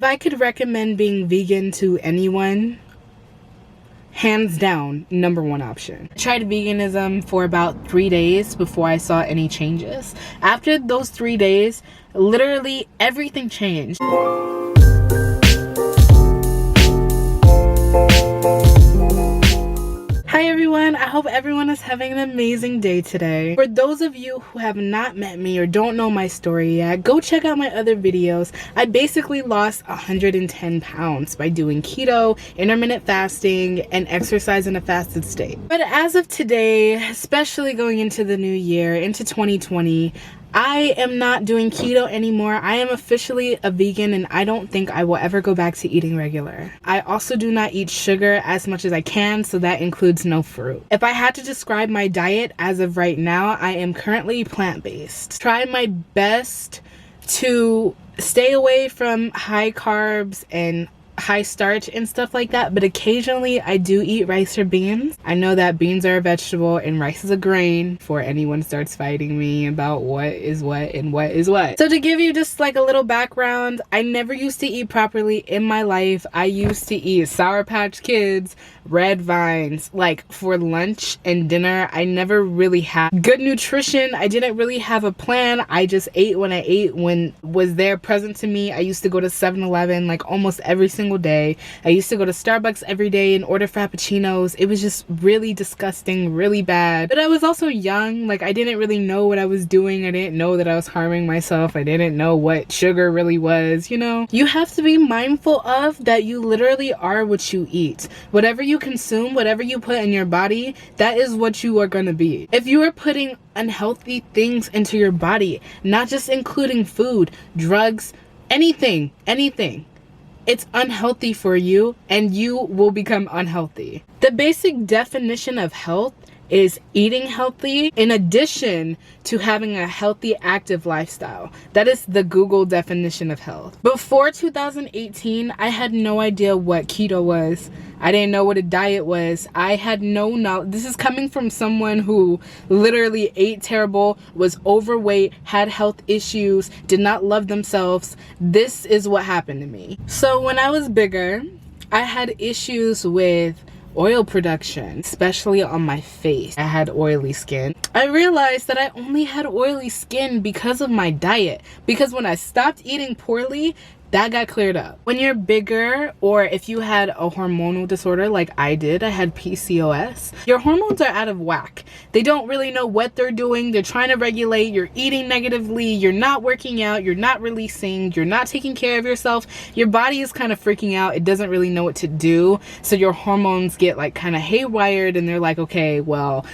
If I could recommend being vegan to anyone, hands down, #1 option. I tried veganism for about 3 days before I saw any changes. After those 3 days, literally everything changed. Hi everyone, I hope everyone is having an amazing day today. For those of you who have not met me or don't know my story yet, go check out my other videos. I basically lost 110 pounds by doing keto, intermittent fasting, and exercise in a fasted state. But as of today, especially going into the new year, into 2020, I am not doing keto anymore. I am officially a vegan and I don't think I will ever go back to eating regular. I also do not eat sugar as much as I can, so that includes no fruit. If I had to describe my diet as of right now, I am currently plant-based. Try my best to stay away from high carbs and high starch and stuff like that, but occasionally I do eat rice or beans. I know that beans are a vegetable and rice is a grain, before anyone starts fighting me about what is what and what is what. So to give you just like a little background, I never used to eat properly in my life. I used to eat Sour Patch Kids, Red Vines, like for lunch and dinner. I never really had good nutrition. I didn't really have a plan. I just ate when I ate, when was there present to me. I used to go to 7-Eleven like almost every single day. I used to go to Starbucks every day and order frappuccinos. It was just really disgusting, really bad. But I was also young. Like, I didn't really know what I was doing. I didn't know that I was harming myself. I didn't know what sugar really was, you know? You have to be mindful of that you literally are what you eat. Whatever you consume, whatever you put in your body, that is what you are going to be. If you are putting unhealthy things into your body, not just including food, drugs, anything, it's unhealthy for you and you will become unhealthy. The basic definition of health is eating healthy in addition to having a healthy, active lifestyle. That is the Google definition of health. Before 2018, I had no idea what keto was. I didn't know what a diet was. I had no knowledge. This is coming from someone who literally ate terrible, was overweight, had health issues, did not love themselves. This is what happened to me. So when I was bigger, I had issues with oil production, especially on my face. I had oily skin. I realized that I only had oily skin because of my diet, because when I stopped eating poorly, that got cleared up. When you're bigger, or if you had a hormonal disorder like I did, I had PCOS, your hormones are out of whack. They don't really know what they're doing. They're trying to regulate. You're eating negatively. You're not working out. You're not releasing. You're not taking care of yourself. Your body is kind of freaking out. It doesn't really know what to do. So your hormones get like kind of haywired and they're like, okay, well,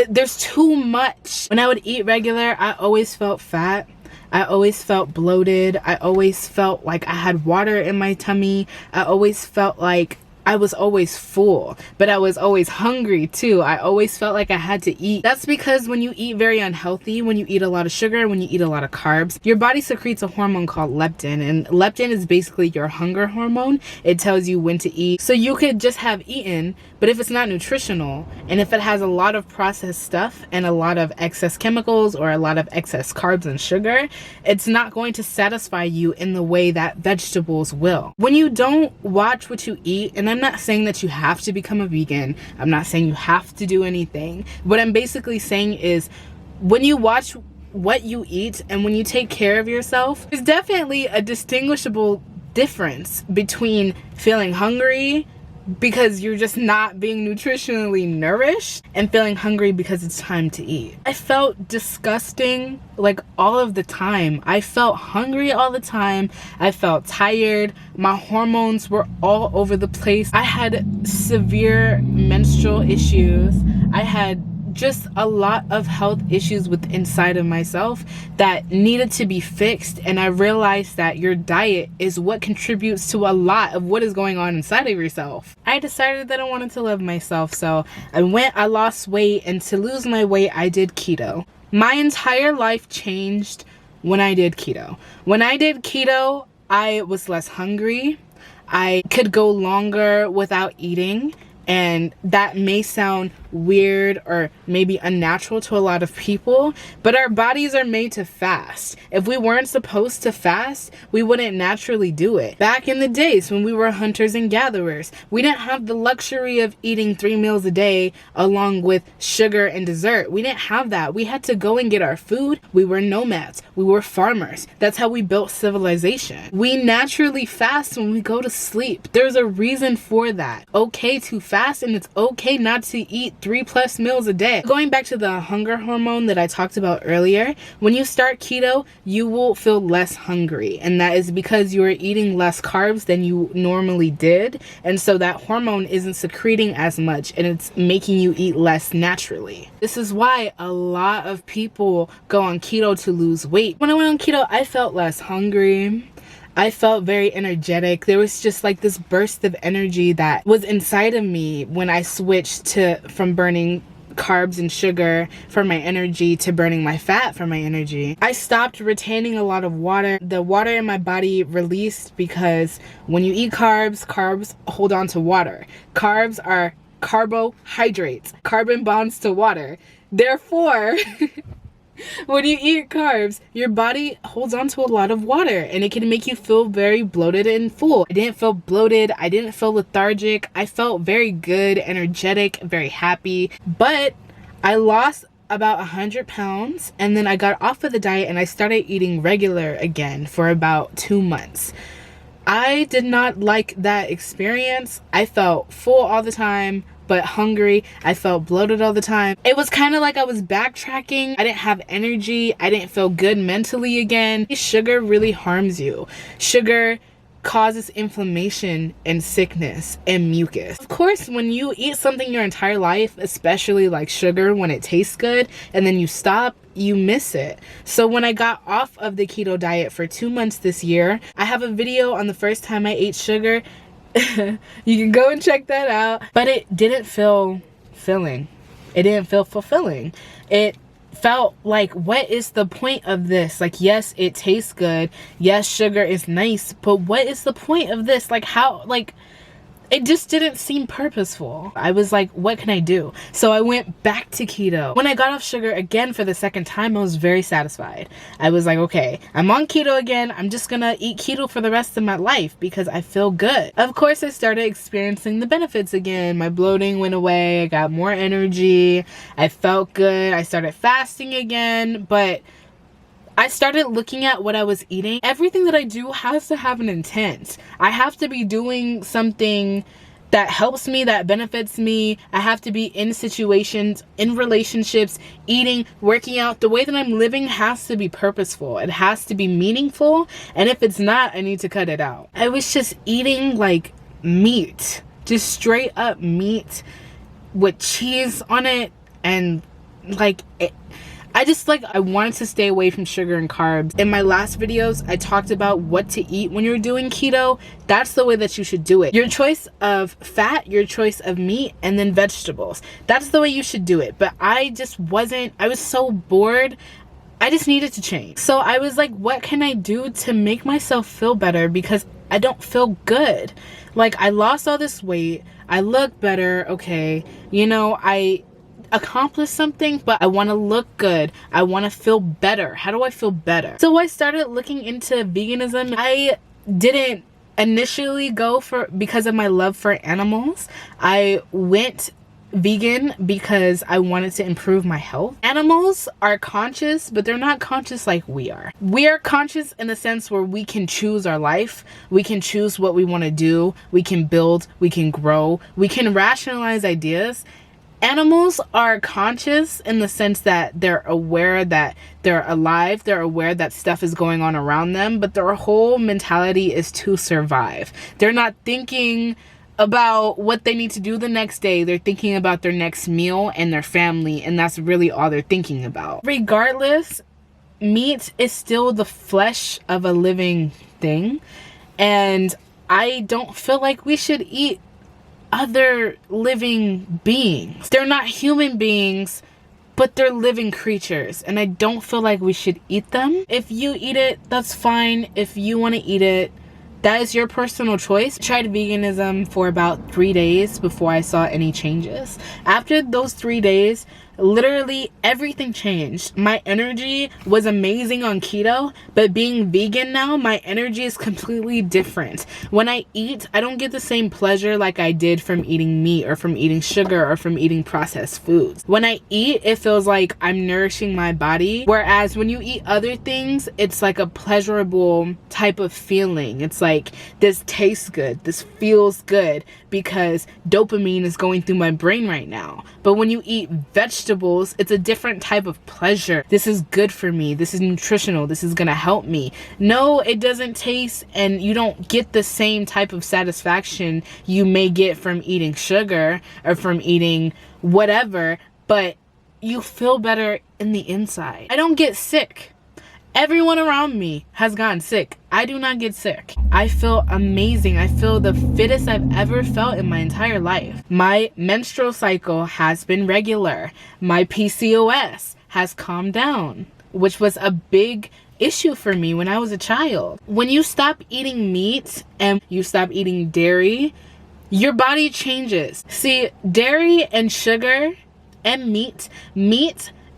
there's too much. When I would eat regular, I always felt fat. I always felt bloated. I always felt like I had water in my tummy. I always felt like I was always full, but I was always hungry too. I always felt like I had to eat. That's because when you eat very unhealthy, when you eat a lot of sugar, when you eat a lot of carbs, your body secretes a hormone called leptin, and leptin is basically your hunger hormone. It tells you when to eat. So you could just have eaten, but if it's not nutritional, and if it has a lot of processed stuff and a lot of excess chemicals or a lot of excess carbs and sugar, it's not going to satisfy you in the way that vegetables will. When you don't watch what you eat, and I'm not saying that you have to become a vegan. I'm not saying you have to do anything. What I'm basically saying is when you watch what you eat and when you take care of yourself, there's definitely a distinguishable difference between feeling hungry because you're just not being nutritionally nourished and feeling hungry because it's time to eat. I felt disgusting like all of the time. I felt hungry all the time. I felt tired. My hormones were all over the place. I had severe menstrual issues. I had just a lot of health issues with inside of myself that needed to be fixed, and I realized that your diet is what contributes to a lot of what is going on inside of yourself. I decided that I wanted to love myself, so I lost weight, and to lose my weight I did keto. My entire life changed when I did keto. When I did keto, I was less hungry. I could go longer without eating, and that may sound weird or maybe unnatural to a lot of people, but our bodies are made to fast. If we weren't supposed to fast, we wouldn't naturally do it. Back in the days when we were hunters and gatherers, we didn't have the luxury of eating 3 meals a day along with sugar and dessert. We didn't have that. We had to go and get our food. We were nomads. We were farmers. That's how we built civilization. We naturally fast when we go to sleep. There's a reason for that. Okay to fast, and it's okay not to eat 3+ meals a day. Going back to the hunger hormone that I talked about earlier, when you start keto, you will feel less hungry, and that is because you are eating less carbs than you normally did, and so that hormone isn't secreting as much, and it's making you eat less naturally. This is why a lot of people go on keto to lose weight. When I went on keto, I felt less hungry. I felt very energetic. There was just like this burst of energy that was inside of me when I switched from burning carbs and sugar for my energy to burning my fat for my energy. I stopped retaining a lot of water. The water in my body released because when you eat carbs hold on to water. Carbs are carbohydrates. Carbon bonds to water. Therefore, when you eat carbs, your body holds on to a lot of water, and it can make you feel very bloated and full. I didn't feel bloated. I didn't feel lethargic. I felt very good, energetic, very happy. But I lost about 100 pounds, and then I got off of the diet and I started eating regular again for about 2 months. I did not like that experience. I felt full all the time, but hungry. I felt bloated all the time. It was kind of like I was backtracking. I didn't have energy. I didn't feel good mentally again. Sugar really harms you. Sugar causes inflammation and sickness and mucus. Of course, when you eat something your entire life, especially like sugar, when it tastes good and then you stop, you miss it. So when I got off of the keto diet for 2 months this year, I have a video on the first time I ate sugar. You can go and check that out. But it didn't feel filling. It didn't feel fulfilling. It felt like, what is the point of this? Like, yes, it tastes good. Yes, sugar is nice. But what is the point of this? Like, how, like, it just didn't seem purposeful. I was like, what can I do? So I went back to keto. When I got off sugar again for the second time, I was very satisfied. I was like, okay, I'm on keto again. I'm just gonna eat keto for the rest of my life because I feel good. Of course, I started experiencing the benefits again. My bloating went away. I got more energy. I felt good. I started fasting again, but I started looking at what I was eating. Everything that I do has to have an intent. I have to be doing something that helps me, that benefits me. I have to be in situations, in relationships, eating, working out. The way that I'm living has to be purposeful. It has to be meaningful. And if it's not, I need to cut it out. I was just eating like meat, just straight up meat with cheese on it, and like it. I wanted to stay away from sugar and carbs. In my last videos, I talked about what to eat when you're doing keto. That's the way that you should do it. Your choice of fat, your choice of meat, and then vegetables. That's the way you should do it. But I was so bored. I just needed to change. So I was like, what can I do to make myself feel better? Because I don't feel good. Like, I lost all this weight. I look better. Okay. You know, I accomplish something, but I want to look good. I want to feel better. How do I feel better? So I started looking into veganism. I didn't initially go because of my love for animals. I went vegan because I wanted to improve my health. Animals are conscious, but they're not conscious like we are. We are conscious in the sense where we can choose our life. We can choose what we want to do. We can build. We can grow. We can rationalize ideas. Animals are conscious in the sense that they're aware that they're alive, they're aware that stuff is going on around them, but their whole mentality is to survive. They're not thinking about what they need to do the next day. They're thinking about their next meal and their family, and that's really all they're thinking about. Regardless, meat is still the flesh of a living thing, and I don't feel like we should eat other living beings. They're not human beings, but they're living creatures, and I don't feel like we should eat them. If you eat it, that's fine. If you want to eat it, That is your personal choice. I tried veganism for about 3 days before I saw any changes. After those 3 days, literally everything changed. My energy was amazing on keto, but being vegan now, my energy is completely different. When I eat, I don't get the same pleasure like I did from eating meat or from eating sugar or from eating processed foods. When I eat, it feels like I'm nourishing my body, whereas when you eat other things, it's like a pleasurable type of feeling. It's like, this tastes good, this feels good, because dopamine is going through my brain right now. But when you eat vegetables, it's a different type of pleasure. This is good for me, this is nutritional, this is gonna help me. No, it doesn't taste, and you don't get the same type of satisfaction you may get from eating sugar or from eating whatever, but you feel better in the inside. I don't get sick. Everyone around me has gotten sick. I do not get sick. I feel amazing. I feel the fittest I've ever felt in my entire life. My menstrual cycle has been regular. My PCOS has calmed down, which was a big issue for me when I was a child. When you stop eating meat and you stop eating dairy, your body changes. See, dairy and sugar and meat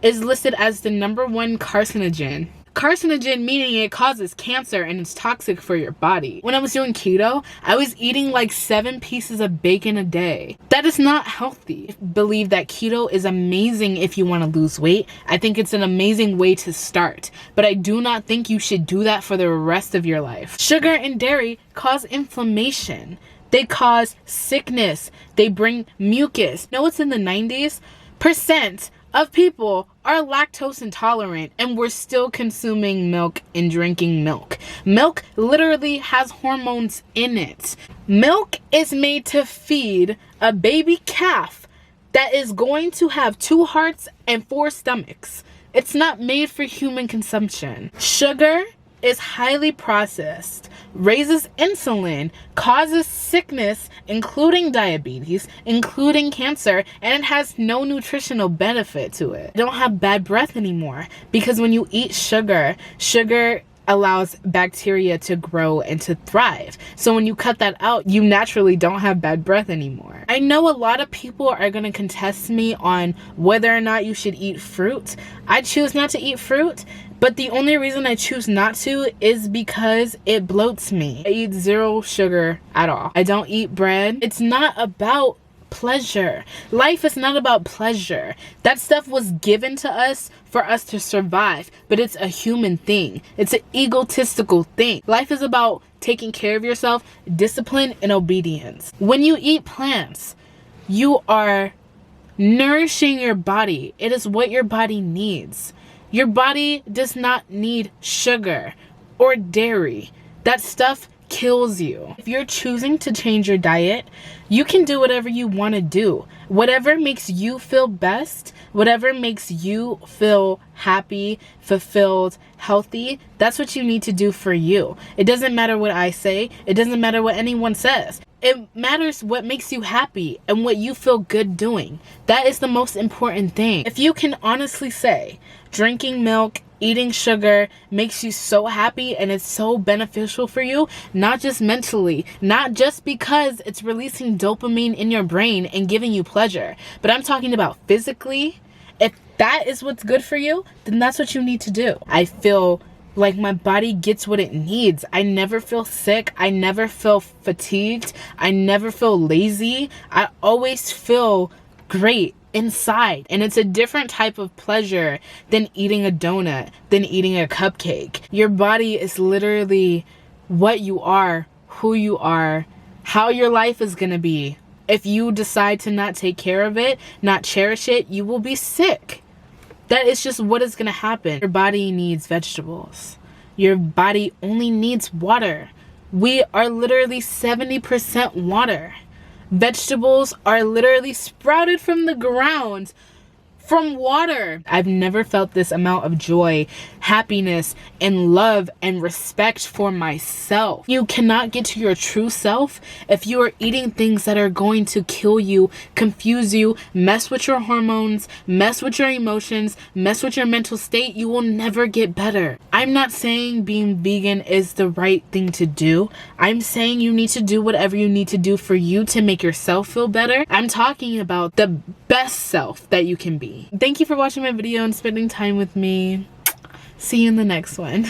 is listed as the #1 carcinogen. Carcinogen meaning it causes cancer and it's toxic for your body. When I was doing keto, I was eating like 7 pieces of bacon a day. That is not healthy. I believe that keto is amazing if you want to lose weight. I think it's an amazing way to start, but I do not think you should do that for the rest of your life. Sugar and dairy cause inflammation. They cause sickness. They bring mucus. Know what's in the 90s% of people are lactose intolerant, and we're still consuming milk and drinking milk. Milk literally has hormones in it. Milk is made to feed a baby calf that is going to have 2 hearts and 4 stomachs. It's not made for human consumption. Sugar is highly processed, raises insulin, causes sickness, including diabetes, including cancer, and it has no nutritional benefit to it. I don't have bad breath anymore because when you eat sugar allows bacteria to grow and to thrive. So when you cut that out, you naturally don't have bad breath anymore. I know a lot of people are going to contest me on whether or not you should eat fruit. I choose not to eat fruit, but the only reason I choose not to is because it bloats me. I eat 0 sugar at all. I don't eat bread. It's not about pleasure. Life is not about pleasure. That stuff was given to us for us to survive, but it's a human thing. It's an egotistical thing. Life is about taking care of yourself, discipline, and obedience. When you eat plants, you are nourishing your body. It is what your body needs. Your body does not need sugar or dairy. That stuff kills you. If you're choosing to change your diet, you can do whatever you want to do. Whatever makes you feel best, whatever makes you feel happy, fulfilled, healthy, that's what you need to do for you. It doesn't matter what I say. It doesn't matter what anyone says. It matters what makes you happy and what you feel good doing. That is the most important thing. If you can honestly say drinking milk, eating sugar makes you so happy and it's so beneficial for you, not just mentally, not just because it's releasing dopamine in your brain and giving you pleasure, but I'm talking about physically. If that is what's good for you, then that's what you need to do. I feel like my body gets what it needs. I never feel sick. I never feel fatigued. I never feel lazy. I always feel great inside, and it's a different type of pleasure than eating a donut, than eating a cupcake. Your body is literally what you are, who you are, how your life is gonna be. If you decide to not take care of it, not cherish it, you will be sick. That is just what is gonna happen. Your body needs vegetables. Your body only needs water. We are literally 70% water. Vegetables are literally sprouted from the ground from water. I've never felt this amount of joy, happiness, and love and respect for myself. You cannot get to your true self if you are eating things that are going to kill you, confuse you, mess with your hormones, mess with your emotions, mess with your mental state. You will never get better. I'm not saying being vegan is the right thing to do. I'm saying you need to do whatever you need to do for you to make yourself feel better. I'm talking about the best self that you can be. Thank you for watching my video and spending time with me. See you in the next one.